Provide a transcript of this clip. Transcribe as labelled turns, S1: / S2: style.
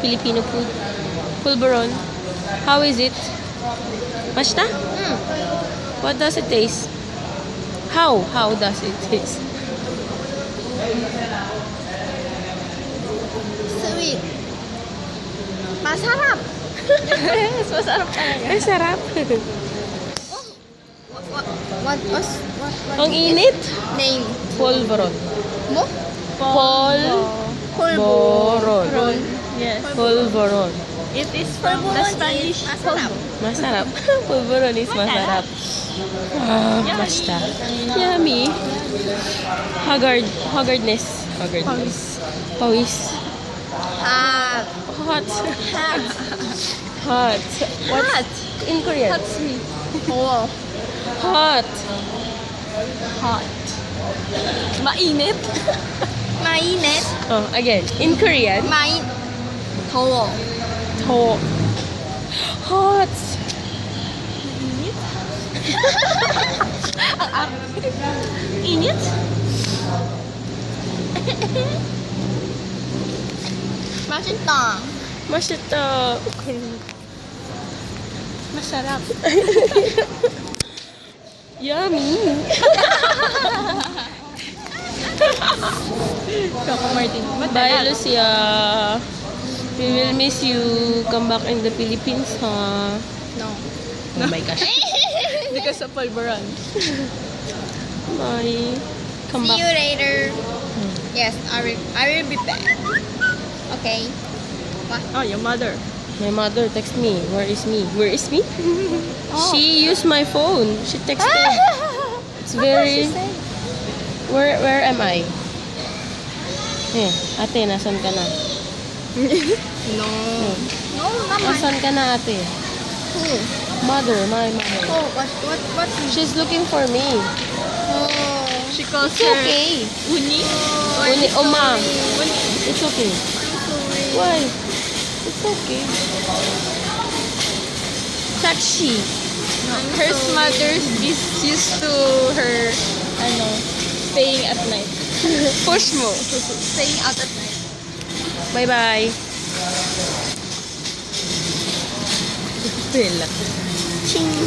S1: Filipino food. Polvoron. How is it? Mashta? What does it taste? How does it taste?
S2: Sweet. Masarap.
S1: Yes, masarap talaga. Ay, sarap.
S2: What
S1: Ang init.
S2: name?
S1: Polvoron.
S2: Mo?
S1: Polvoron.
S3: Yes.
S1: Polvoron.
S3: It is from the Spanish.
S2: Masarap.
S1: Masarap. Polvoron is masarap. Basta. Yummy. Haggardness. Pawis.
S2: Hot.
S1: Hot.
S2: Hot.
S1: Hot. What's
S2: Hot.
S1: in Korean?
S2: Hot's me. Oh.
S1: Hot.
S3: Hot. Mainit.
S2: Mainit.
S1: Oh, again. In Korean.
S2: 더워.
S1: Hot.
S3: Init.
S2: 맛있다.
S1: Masita.
S3: Masarap.
S1: Yummy.
S3: Coco Martin.
S1: Bye, Lucia. We will miss you. Come back in the Philippines, huh?
S2: No.
S1: Oh my gosh.
S3: Because of polvoron.
S1: Bye. Come
S2: See you
S1: back.
S2: later. Yes, I will be back. Okay.
S3: Oh, your mother.
S1: My mother text me. Where is me? Where is me? She used my phone. She texted. It's very... Where am I? Ate, nasan ka na?
S2: No. No, naman.
S1: Nasan ka na, ate?
S2: Who?
S1: Mother, my mother.
S2: Oh, what?
S1: She's looking for me.
S2: Oh.
S3: She calls
S1: It's
S3: her
S1: okay.
S3: Uni.
S1: Uni, oh, ma'am.
S3: Uni.
S1: It's okay.
S2: Sorry.
S1: Why? It's okay. Taxi.
S3: Her mother's is used to her, staying at night.
S1: Push mo.
S2: Staying out at night.
S1: Bye-bye. Ching.